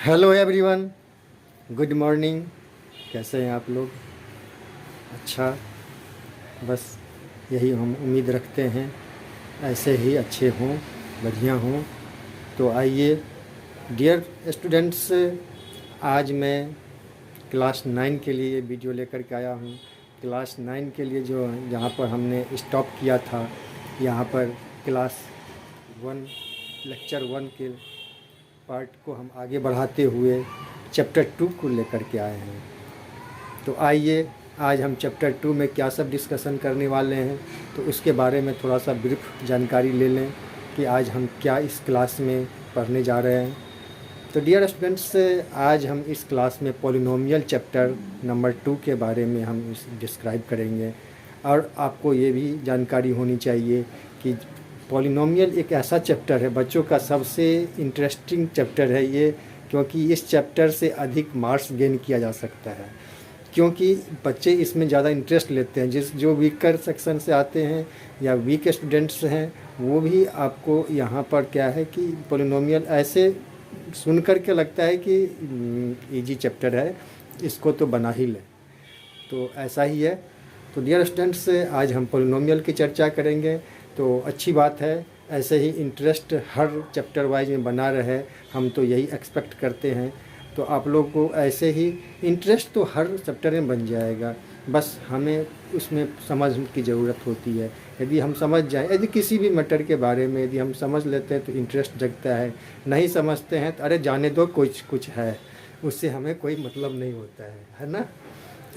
Hello everyone, good morning. कैसे हैं आप लोग? अच्छा, बस यही हम उम्मीद रखते हैं, ऐसे ही अच्छे हों, बढ़िया हों। तो आइए डियर स्टूडेंट्स, आज मैं क्लास 9 के लिए वीडियो लेकर के आया हूँ। क्लास 9 के लिए जो जहाँ पर हमने स्टॉप किया था, यहाँ पर क्लास 1 लेक्चर 1 के पार्ट को हम आगे बढ़ाते हुए चैप्टर 2 को लेकर के आए हैं। तो आइए आज हम चैप्टर 2 में क्या सब डिस्कशन करने वाले हैं, तो उसके बारे में थोड़ा सा ब्रीफ जानकारी ले लें कि आज हम क्या इस क्लास में पढ़ने जा रहे हैं। तो डियर स्टूडेंट्स, आज हम इस क्लास में पॉलिनोमियल चैप्टर नंबर 2 के बारे में हम डिस्क्राइब करेंगे। और आपको ये भी जानकारी होनी चाहिए कि पॉलिनोमियल एक ऐसा चैप्टर है, बच्चों का सबसे इंटरेस्टिंग चैप्टर है ये, क्योंकि इस चैप्टर से अधिक मार्क्स गेन किया जा सकता है, क्योंकि बच्चे इसमें ज़्यादा इंटरेस्ट लेते हैं। जो वीकर सेक्शन से आते हैं या वीक स्टूडेंट्स हैं, वो भी आपको यहाँ पर क्या है कि पॉलिनोमियल ऐसे सुन कर के लगता है कि इजी चैप्टर है, इसको तो बना ही लें। तो ऐसा ही है। तो डियर स्टूडेंट्स, आज हम पॉलिनोमियल की चर्चा करेंगे, तो अच्छी बात है। ऐसे ही इंटरेस्ट हर चैप्टर वाइज में बना रहे, हम तो यही एक्सपेक्ट करते हैं। तो आप लोग को ऐसे ही इंटरेस्ट तो हर चैप्टर में बन जाएगा, बस हमें उसमें समझ की ज़रूरत होती है। यदि हम समझ जाएं, यदि किसी भी मैटर के बारे में यदि हम समझ लेते हैं तो इंटरेस्ट जगता है। नहीं समझते हैं तो अरे जाने दो, कुछ है, उससे हमें कोई मतलब नहीं होता है ना।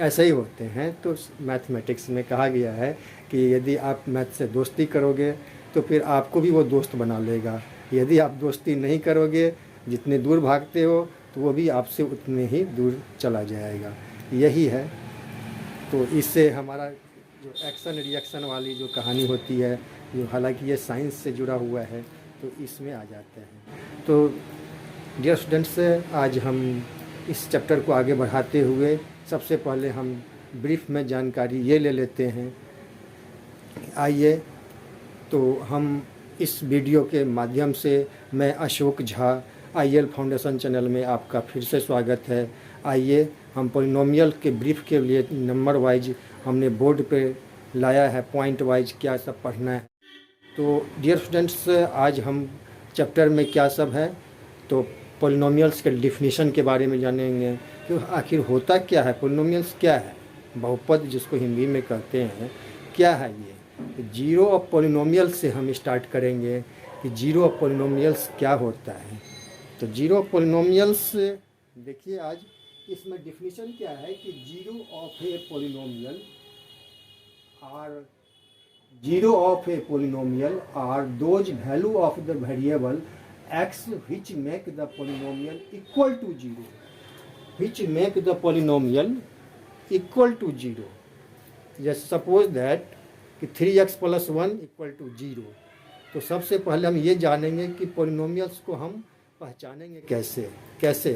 ऐसे ही होते हैं। तो मैथमेटिक्स में कहा गया है कि यदि आप मैथ से दोस्ती करोगे तो फिर आपको भी वो दोस्त बना लेगा। यदि आप दोस्ती नहीं करोगे, जितने दूर भागते हो तो वो भी आपसे उतने ही दूर चला जाएगा। यही है। तो इससे हमारा जो एक्शन रिएक्शन वाली जो कहानी होती है, जो हालांकि ये साइंस से जुड़ा हुआ है, तो इसमें आ जाते हैं। तो डियर स्टूडेंट्स, आज हम इस चैप्टर को आगे बढ़ाते हुए सबसे पहले हम ब्रीफ में जानकारी ये ले लेते हैं। आइए, तो हम इस वीडियो के माध्यम से मैं Ashok Jha, IL foundation channel में आपका फिर से स्वागत है। आइए, हम पॉलिनोमियल के ब्रीफ के लिए नंबर वाइज हमने बोर्ड पे लाया है, पॉइंट वाइज क्या सब पढ़ना है। तो डियर स्टूडेंट्स, आज हम चैप्टर में क्या सब है, तो पॉलिनोमियल्स के डिफिनीशन के बारे में जानेंगे कि आखिर होता क्या है, पॉलिनोमियल्स क्या है, बहुपद जिसको हिंदी में कहते हैं, क्या है ये। जीरो ऑफ पॉलिनोमियल्स से हम स्टार्ट करेंगे कि जीरो ऑफ पॉलिनोमियल्स क्या होता है। तो जीरो ऑफ पॉलिनोमियल्स देखिए, आज इसमें डिफिनीशन क्या है कि zero of a polynomial are those value of the variable x which make the polynomial equal to 0, which make the polynomial equal to 0. Just suppose that कि 3x + 1 = 0। तो सबसे पहले हम ये जानेंगे कि पोलिनोमियल्स को हम पहचानेंगे कैसे।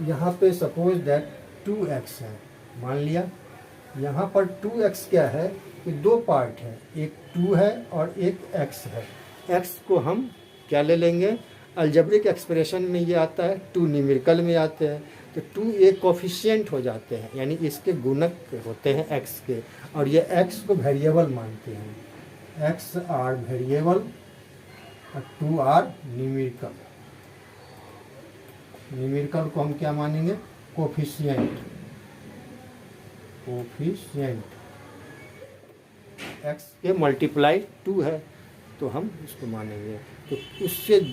यहाँ पे सपोज दैट 2x है, मान लिया। यहाँ पर 2x क्या है कि दो पार्ट है, एक 2 है और एक x है। x को हम क्या ले लेंगे, अलजेब्रिक एक्सप्रेशन में ये आता है, 2 न्यूमेरिकल में आते हैं। तो 2 एक कोफिशिएंट हो जाते हैं, यानी इसके गुणक होते हैं x के, और ये x को वेरिएबल मानते हैं। x आर वेरिएबल और 2 आर न्यूमेरिकल। न्यूमेरिकल को हम क्या मानेंगे, कोफिशिएंट। x के मल्टीप्लाई 2 है तो हम इसको मानेंगे। तो उससे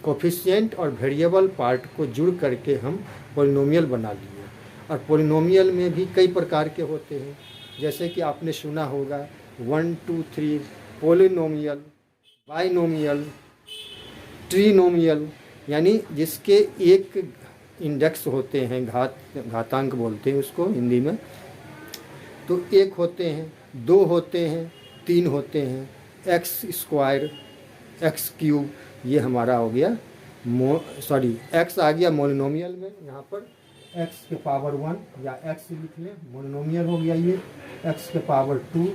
कोफिशिएंट और वेरिएबल पार्ट को जुड़ करके हम पॉलिनोमियल बना लिए। और पॉलिनोमियल में भी कई प्रकार के होते हैं, जैसे कि आपने सुना होगा 1 2 3 पॉलिनोमियल, बाइनोमियल, ट्रिनोमियल, यानी जिसके एक इंडेक्स होते हैं, घातांक बोलते हैं उसको हिंदी में। तो एक होते हैं, दो होते हैं, तीन होते हैं, x², x³, ये हमारा हो गया x आ गया मोनोमियल में। यहाँ पर x⁻1 या x लिख लें, मोनोमियल हो गया ये। x⁻2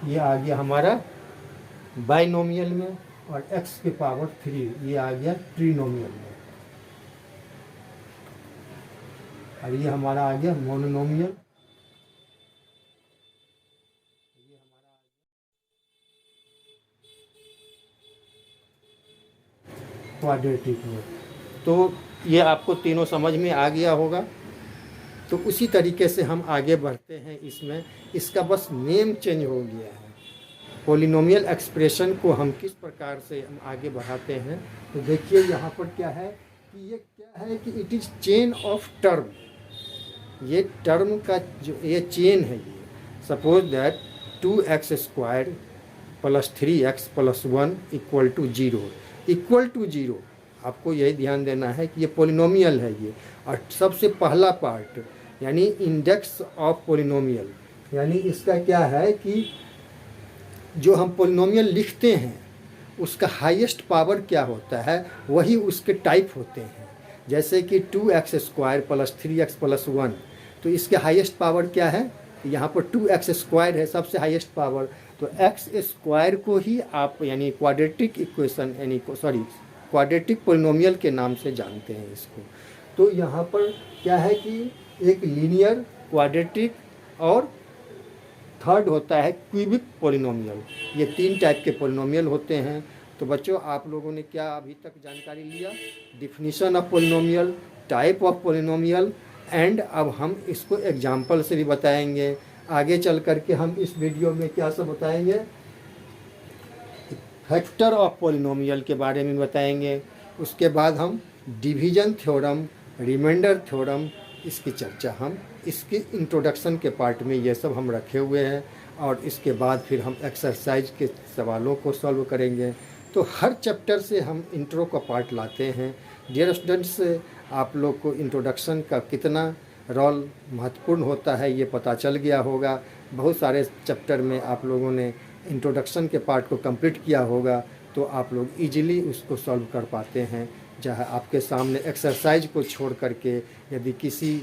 ये आ गया हमारा बाइनोमियल में, और x⁻3 ये आ गया ट्रिनोमियल में। और ये हमारा आ गया मोनोनोमियल, ये हमारा क्वाड्रेटिक में। तो ये आपको तीनों समझ में आ गया होगा। तो उसी तरीके से हम आगे बढ़ते हैं इसमें, इसका बस नेम चेंज हो गया है। पॉलिनोमियल एक्सप्रेशन को हम किस प्रकार से हम आगे बढ़ाते हैं, तो देखिए यहाँ पर क्या है कि ये क्या है कि it is chain of term. ये टर्म का जो ये चेन है, ये suppose that 2x² + 3x + 1 = 0 equal to 0। आपको यही ध्यान देना है कि ये पॉलिनोमियल है ये। और सबसे पहला पार्ट यानी इंडेक्स ऑफ पॉलिनोमियल, यानी इसका क्या है कि जो हम पॉलिनोमियल लिखते हैं उसका हाईएस्ट पावर क्या होता है, वही उसके टाइप होते हैं। जैसे कि 2x² + 3x + 1, तो इसके हाईएस्ट पावर क्या है, यहाँ पर 2x² है सबसे हाईएस्ट पावर। तो x² को ही आप यानी क्वाड्रेटिक इक्वेशन यानी क्वाड्रेटिक पॉलिनोमियल के नाम से जानते हैं इसको। तो यहाँ पर क्या है कि एक लीनियर, क्वाड्रेटिक और थर्ड होता है क्यूबिक पॉलिनोमियल। ये 3 टाइप के पॉलिनोमियल होते हैं। तो बच्चों आप लोगों ने क्या अभी तक जानकारी लिया, definition of polynomial, type of polynomial, and अब हम इसको एग्जाम्पल से भी बताएंगे। आगे चल करके हम इस वीडियो में क्या सब बताएंगे, फैक्टर ऑफ पॉलिनोमियल के बारे में बताएंगे। उसके बाद हम डिवीजन थ्योरम, रिमाइंडर थ्योरम, इसकी चर्चा हम इसके इंट्रोडक्शन के पार्ट में ये सब हम रखे हुए हैं। और इसके बाद फिर हम एक्सरसाइज के सवालों को सॉल्व करेंगे। तो हर चैप्टर से हम इंट्रो का पार्ट लाते हैं। डियर स्टूडेंट्स, आप लोग को इंट्रोडक्शन का कितना रोल महत्वपूर्ण होता है ये पता चल गया होगा। बहुत सारे चैप्टर में आप लोगों ने इंट्रोडक्शन के पार्ट को कंप्लीट किया होगा, तो आप लोग इजीली उसको सॉल्व कर पाते हैं। जहाँ आपके सामने एक्सरसाइज को छोड़ करके यदि किसी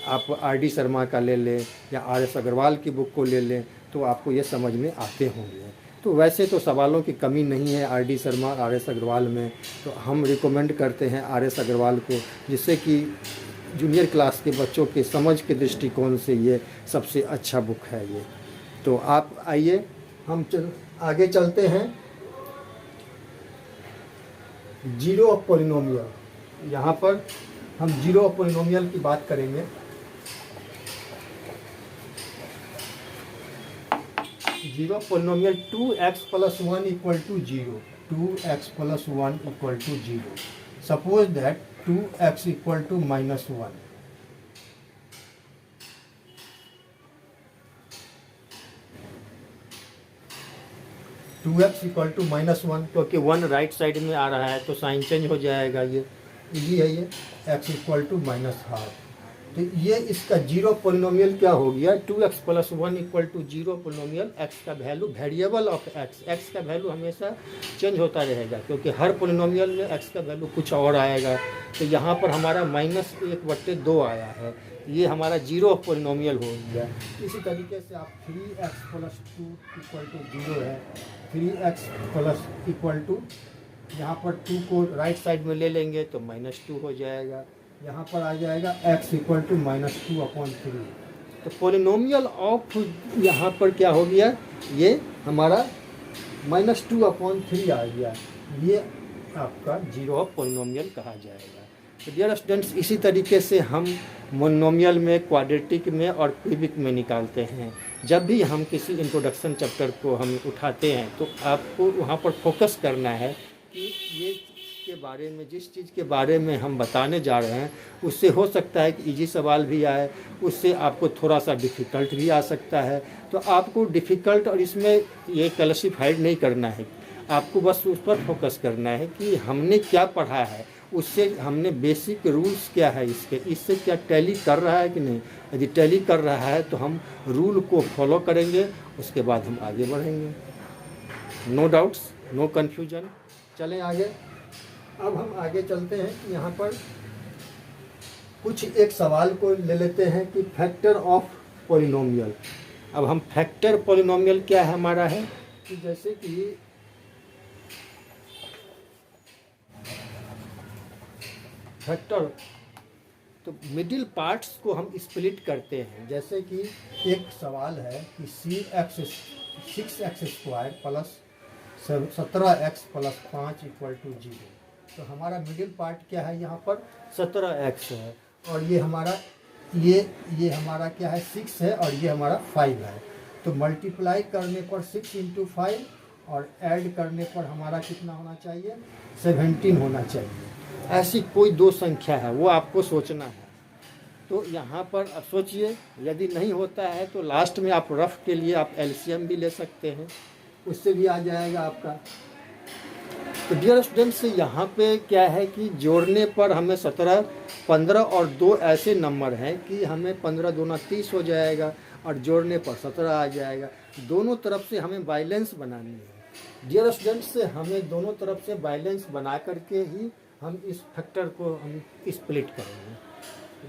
आप RD शर्मा का ले लें या RS अग्रवाल की बुक को ले लें तो आपको ये समझ में आते होंगे। तो वैसे तो सवालों की कमी नहीं है RD शर्मा RS अग्रवाल में, तो हम रिकमेंड करते हैं RS अग्रवाल को, जिससे कि जूनियर क्लास के बच्चों के समझ के दृष्टिकोण से ये सबसे अच्छा बुक है ये। तो आप आइए हम आगे चलते हैं। जीरो ऑफ पॉलिनोमियल, यहाँ पर हम जीरो ऑफ पॉलिनोमियल की बात करेंगे। Zero polynomial 2x + 1 = 0, 2x + 1 = 0। Suppose that 2x = -1। (2x = -1) क्योंकि 1 राइट साइड में आ रहा है तो साइन चेंज हो जाएगा। ये इजी है ये, x = -12। तो ये इसका जीरो पॉलिनोमियल क्या हो गया, 2x + 1 = 0 पॉलिनोमियल। x का वैल्यू वेरिएबल ऑफ x का वैल्यू हमेशा चेंज होता रहेगा, क्योंकि हर पॉलिनोमियल में x का वैल्यू कुछ और आएगा। तो यहाँ पर हमारा -1/2 आया है, ये हमारा जीरो पॉलिनोमियल हो गया। इसी तरीके से आप 3x + 2 = 0 है, 3x = यहाँ पर 2 को राइट साइड में ले लेंगे तो -2 हो जाएगा। यहाँ पर आ जाएगा x = -2/3। तो पॉलिनोमियल ऑफ यहाँ पर क्या हो गया, ये हमारा -2/3 आ गया। ये आपका जीरो ऑफ पॉलिनोमियल कहा जाएगा। तो डियर स्टूडेंट्स, इसी तरीके से हम मोनोमियल में, क्वाड्रेटिक में और क्यूबिक में निकालते हैं। जब भी हम किसी इंट्रोडक्शन चैप्टर को हम उठाते हैं तो आपको वहाँ पर फोकस करना है कि ये के बारे में, जिस चीज़ के बारे में हम बताने जा रहे हैं उससे हो सकता है कि इजी सवाल भी आए, उससे आपको थोड़ा सा डिफ़िकल्ट भी आ सकता है। तो आपको डिफ़िकल्ट और इसमें ये क्लासिफाइड नहीं करना है, आपको बस उस पर फोकस करना है कि हमने क्या पढ़ा है, उससे हमने बेसिक रूल्स क्या है इससे क्या टैली कर रहा है कि नहीं। यदि टैली कर रहा है तो हम रूल को फॉलो करेंगे, उसके बाद हम आगे बढ़ेंगे। No doubts, no confusion. चलें आगे। अब हम आगे चलते हैं कि यहाँ पर कुछ एक सवाल को ले लेते हैं कि फैक्टर ऑफ पॉलिनोमियल। अब हम फैक्टर पॉलिनोमियल क्या है हमारा है कि जैसे कि फैक्टर तो मिडिल पार्ट्स को हम स्प्लिट करते हैं। जैसे कि एक सवाल है कि 6x स्क्वायर + 17x + 5 = 0। तो हमारा मिडिल पार्ट क्या है, यहाँ पर 17x है, और ये हमारा हमारा क्या है, 6 है, और ये हमारा 5 है। तो मल्टीप्लाई करने पर 6 × 5 और ऐड करने पर हमारा कितना होना चाहिए, 17 होना चाहिए। ऐसी कोई दो संख्या है, वो आपको सोचना है। तो यहाँ पर अब सोचिए, यदि नहीं होता है तो लास्ट में आप रफ के लिए आप एलसीएम भी ले सकते हैं, उससे भी आ जाएगा आपका। तो डियर स्टूडेंट्स, यहाँ पे क्या है कि जोड़ने पर हमें 17, 15 और 2 ऐसे नंबर हैं कि हमें 15 दूना 30 हो जाएगा, और जोड़ने पर 17 आ जाएगा। दोनों तरफ से हमें बैलेंस बनानी है डियर स्टूडेंट्स। हमें दोनों तरफ से बैलेंस बना करके ही हम इस फैक्टर को हम स्प्लिट करेंगे।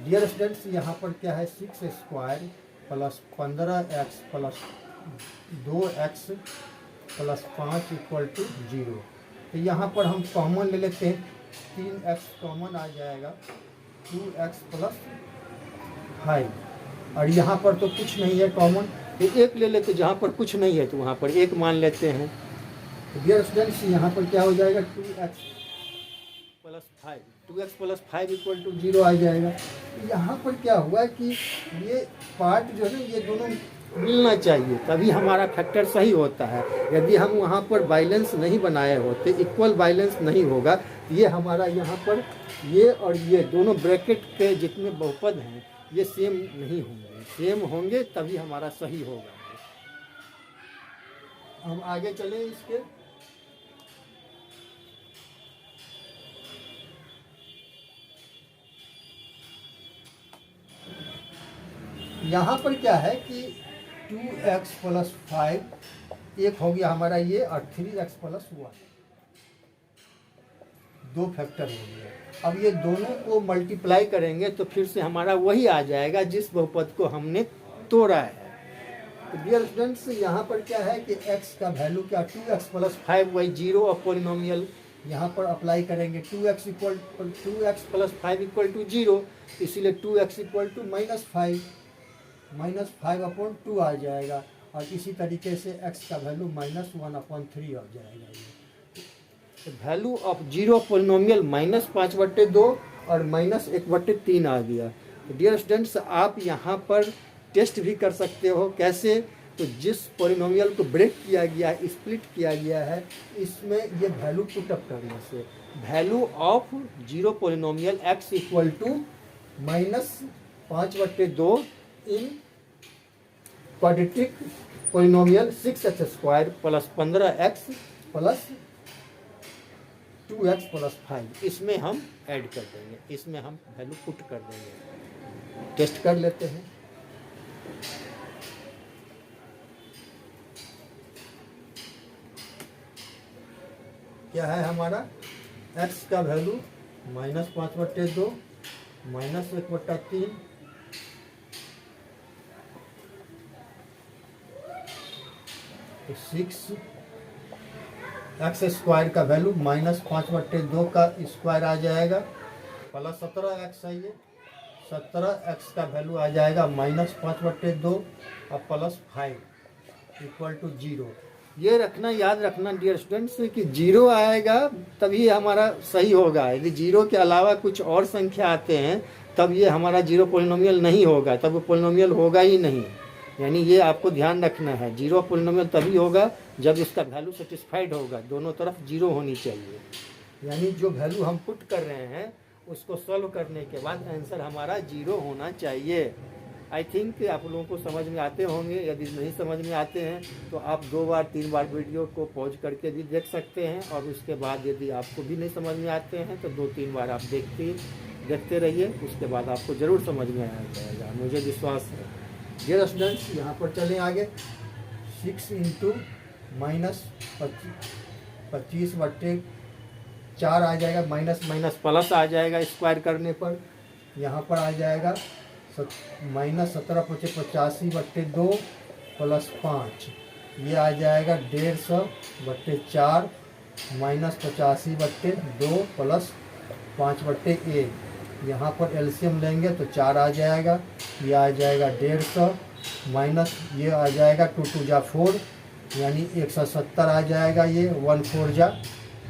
डियर स्टूडेंट्स, यहाँ पर क्या है, 6 स्क्वायर + 15x + 2x + 5 = 0। तो यहाँ पर हम कॉमन ले लेते हैं, 3x कॉमन आ जाएगा, 2x + 5, और यहाँ पर तो कुछ नहीं है कॉमन, तो एक ले लेते, जहाँ पर कुछ नहीं है तो वहाँ पर एक मान लेते हैं। डियर स्टूडेंट्स, यहाँ पर क्या हो जाएगा, 2x + 5 = 0 आ जाएगा। यहाँ पर क्या हुआ कि ये पार्ट जो है ना, ये दोनों मिलना चाहिए, तभी हमारा फैक्टर सही होता है। यदि हम वहाँ पर बैलेंस नहीं बनाए होते, इक्वल बैलेंस नहीं होगा, ये हमारा यहाँ पर ये और ये दोनों ब्रैकेट के जितने बहुपद हैं ये सेम नहीं होंगे। सेम होंगे तभी हमारा सही होगा। हम आगे चलें इसके। यहाँ पर क्या है कि 2x + 5 एक हो गया हमारा ये, और 3x + 1 दो फैक्टर हो गया। अब ये दोनों को मल्टीप्लाई करेंगे तो फिर से हमारा वही आ जाएगा जिस बहुपद को हमने तोड़ा है। तो डियर स्टूडेंट्स, यहाँ पर क्या है कि x का वैल्यू क्या, 2x + 5 वही 0, और पोलिनोमियल यहाँ पर अप्लाई करेंगे, 2x + 5 = 0, इसीलिए 2x = -5/2 आ जाएगा, और इसी तरीके से x का वैल्यू -1/3 आ जाएगा। वैल्यू ऑफ 0 पोलिनोमियल -5/2 और -1/3 आ गया। तो डियर स्टूडेंट्स, आप यहाँ पर टेस्ट भी कर सकते हो। कैसे? तो जिस पोलिनोमियल को ब्रेक किया गया, स्प्लिट किया गया है, इसमें ये वैल्यू पुटअप करने से value of 0 polynomial x = -5/2 in quadratic polynomial 6x square + 15x + 2x + 5, इसमें हम ऐड कर देंगे, इसमें हम वैल्यू पुट कर देंगे। टेस्ट कर लेते हैं। क्या है हमारा, x का वैल्यू -5/2 -1/3 तो 6x स्क्वायर का वैल्यू -5/2 का स्क्वायर आ जाएगा, प्लस 17x है, ये 17x का वैल्यू आ जाएगा -5/2 और +5 = 0। ये रखना, याद रखना डियर स्टूडेंट्स कि 0 आएगा तभी हमारा सही होगा। यदि 0 के अलावा कुछ और संख्या आते हैं तब ये हमारा 0 पोलिनोमियल नहीं होगा, तब वो पोलिनोमियल होगा ही नहीं। यानी ये आपको ध्यान रखना है, 0 पोलिनोमियल तभी होगा जब इसका वैल्यू सेटिस्फाइड होगा, दोनों तरफ 0 होनी चाहिए। यानी जो वैल्यू हम पुट कर रहे हैं उसको सॉल्व करने के बाद आंसर हमारा 0 होना चाहिए। आई थिंक आप लोगों को समझ में आते होंगे। यदि नहीं समझ में आते हैं तो आप 2 बार 3 बार वीडियो को पॉज करके भी देख सकते हैं, और उसके बाद यदि आपको भी नहीं समझ में आते हैं तो 2-3 बार आप देखते रहिए, उसके बाद आपको ज़रूर समझ में आ जाएगा, मुझे विश्वास है। डियर स्टूडेंट्स, यहाँ पर चलें आगे। 6 × -25/4 आ जाएगा, माइनस प्लस आ जाएगा स्क्वायर करने पर। यहाँ पर आ जाएगा -17/85/2 + 5, ये आ जाएगा 150/4 -85/2 + 5/1, यहाँ पर एलसीएम लेंगे तो 4 आ जाएगा, ये आ जाएगा 150 माइनस ये आ जाएगा 2 2 जा 4 यानी 170 आ जाएगा, ये 1 4 जा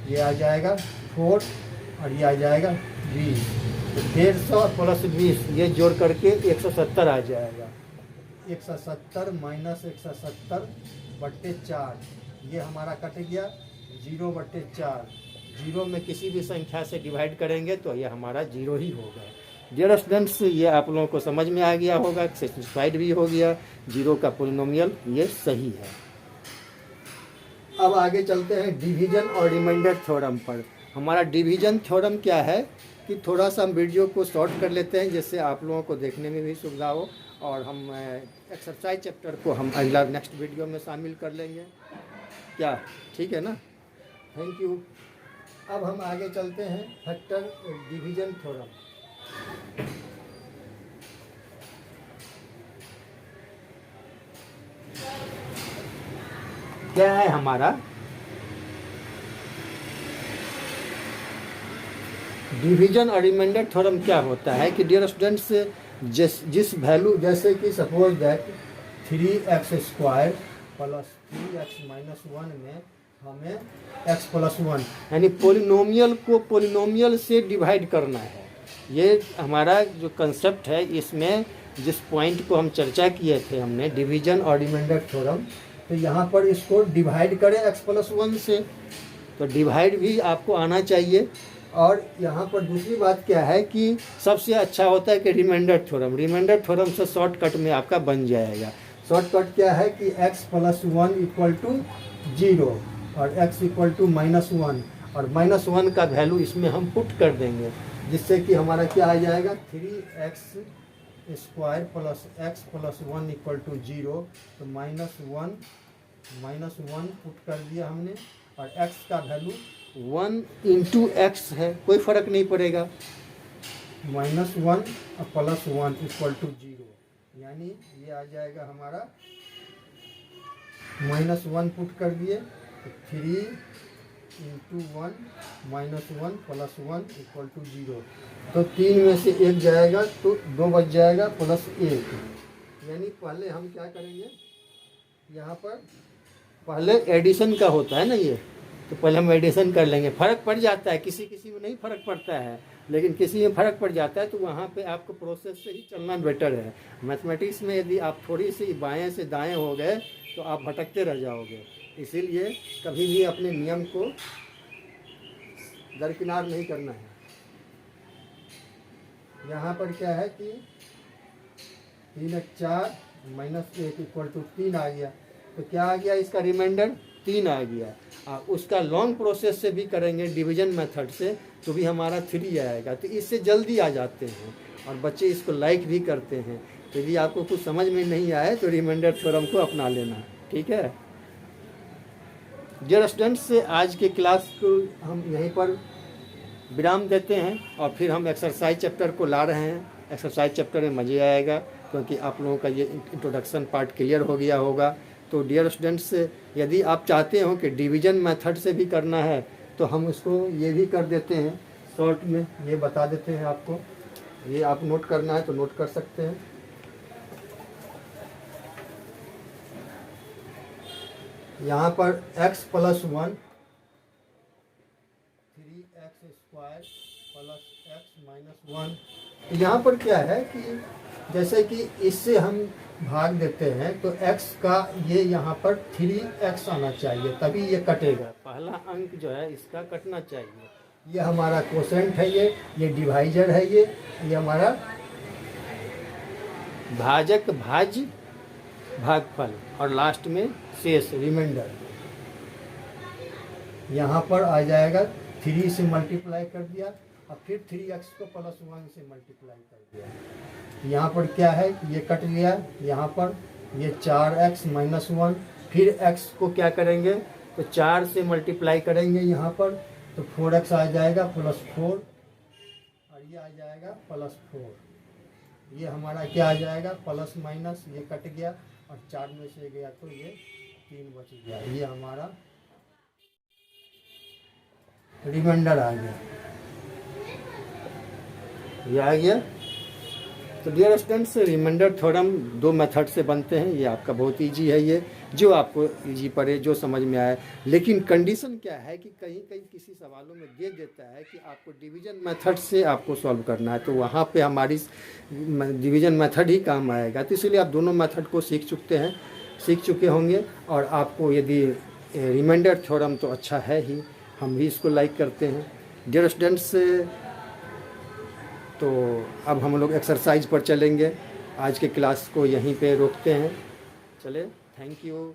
ये आ जाएगा 4 और ये आ जाएगा 20, तो 150 प्लस 20 ये जोड़ करके 170 आ जाएगा। 170 माइनस 170 बट्टे 4 ये हमारा कट गया 0/4। 0 में किसी भी संख्या से डिवाइड करेंगे तो ये हमारा 0 ही होगा। डियर स्टूडेंट्स, ये आप लोगों को समझ में आ गया होगा, सेटिस्फाइड भी हो गया, 0 का पोलिनोमियल ये सही है। अब आगे चलते हैं डिवीजन और रिमाइंडर थ्योरम पर। हमारा डिवीजन थ्योरम क्या है कि थोड़ा सा हम वीडियो को शॉर्ट कर लेते हैं जिससे आप लोगों को देखने में भी सुविधा हो, और हम एक्सरसाइज चैप्टर को हम अगला नेक्स्ट वीडियो में शामिल कर लेंगे। क्या ठीक है ना? Thank you. अब हम आगे चलते हैं फैक्टर डिवीजन थ्योरम। क्या है हमारा डिवीजन और रिमाइंडर थ्योरम? क्या होता है कि डियर स्टूडेंट्स, जिस वैल्यू, जैसे कि suppose that 3x² plus 3x minus 1 में हमें x प्लस 1 यानी पोलिनोमियल को पोलिनोमियल से डिवाइड करना है। ये हमारा जो कंसेप्ट है, इसमें जिस पॉइंट को हम चर्चा किए थे हमने डिवीजन और रिमाइंडर थ्योरम, तो यहाँ पर इसको डिवाइड करें x प्लस 1 से, तो डिवाइड भी आपको आना चाहिए। और यहाँ पर दूसरी बात क्या है कि सबसे अच्छा होता है कि रिमाइंडर थ्योरम। रिमाइंडर थ्योरम से शॉर्टकट में आपका बन जाएगा। शॉर्टकट क्या है कि x प्लस 1 इक्वल टू 0 और x इक्वल टू -1 और -1 का वैल्यू इसमें हम पुट कर देंगे, जिससे कि हमारा क्या आ जाएगा 3x² plus x plus 1 equal to 0, तो -1 पुट कर दिया हमने, और x का वैल्यू 1 इंटू एक्स है, कोई फ़र्क नहीं पड़ेगा। -1 प्लस 1 इक्वल टू 0 यानी ये आ जाएगा हमारा -1 पुट कर दिए, तो 3 इंटू 1 -1 प्लस 1 इक्वल टू 0, तो 3 में से 1 जाएगा तो 2 बच जाएगा प्लस 1। यानी पहले हम क्या करेंगे, यहाँ पर पहले एडिशन का होता है ना ये, तो पहले हम एडिशन कर लेंगे। फ़र्क पड़ जाता है, किसी किसी में नहीं फ़र्क पड़ता है, लेकिन किसी में फ़र्क पड़ जाता है, तो वहाँ पे आपको प्रोसेस से ही चलना बेटर है। मैथमेटिक्स में यदि आप थोड़ी सी बाएं से दाएं हो गए तो आप भटकते रह जाओगे। इसीलिए कभी भी अपने नियम को दरकिनार नहीं करना है। यहाँ पर क्या है कि 3x4 माइनस 1 इक्वल टू 3 आ गया, तो क्या आ गया इसका रिमाइंडर 3 आ गया। उसका लॉन्ग प्रोसेस से भी करेंगे डिवीजन मेथड से तो भी हमारा 3 आएगा, तो इससे जल्दी आ जाते हैं और बच्चे इसको लाइक भी करते हैं। तो यदि आपको कुछ समझ में नहीं आए तो रिमाइंडर थ्योरम को अपना लेना, ठीक है। डियर स्टूडेंट्स, आज के क्लास को हम यहीं पर विराम देते हैं और फिर हम एक्सरसाइज चैप्टर को ला रहे हैं। एक्सरसाइज चैप्टर में मज़े आएगा क्योंकि आप लोगों का ये इंट्रोडक्शन पार्ट क्लियर हो गया होगा। तो डियर स्टूडेंट्स, यदि आप चाहते हो कि डिवीजन मेथड से भी करना है तो हम उसको ये भी कर देते हैं, शॉर्ट में ये बता देते हैं आपको। ये आप नोट करना है तो नोट कर सकते हैं। यहाँ पर x plus 1 3x² plus x minus 1, यहाँ पर क्या है कि जैसे कि इससे हम भाग देते हैं तो x का ये यहाँ पर 3x आना चाहिए, तभी ये कटेगा। पहला अंक जो है इसका कटना चाहिए। ये हमारा कोसेंट है, ये डिवाइजर है, ये हमारा भाजक भाज्य भागफल, और लास्ट में शेष रिमाइंडर। यहाँ पर आ जाएगा 3 से मल्टीप्लाई कर दिया और फिर 3x को प्लस 1 से मल्टीप्लाई कर दिया। यहाँ पर क्या है, ये कट गया। यहाँ पर ये 4x माइनस 1, फिर x को क्या करेंगे तो 4 से मल्टीप्लाई करेंगे यहाँ पर, तो 4x आ जाएगा प्लस 4 और ये आ जाएगा प्लस 4। ये हमारा क्या आ जाएगा प्लस माइनस, ये कट गया और 4 में से गया तो ये 3 बच गया। ये हमारा रिमाइंडर आ गया। ये आ गया। तो dear students, reminder theorem 2 method से बनते हैं। ये आपका बहुत इजी है, ये जो आपको इजी पड़े, जो समझ में आए। लेकिन कंडीशन क्या है कि कहीं कहीं किसी सवालों में दे देता है कि आपको डिवीजन मेथड से आपको सॉल्व करना है, तो वहाँ पे हमारी डिवीजन मेथड ही काम आएगा। तो इसलिए आप दोनों मेथड को सीख चुके होंगे। और आपको यदि रिमाइंडर थ्योरम तो अच्छा है ही, हम भी इसको लाइक करते हैं। डियर स्टूडेंट्स, तो अब हम लोग एक्सरसाइज पर चलेंगे। आज के क्लास को यहीं पे रोकते हैं। चले, थैंक यू।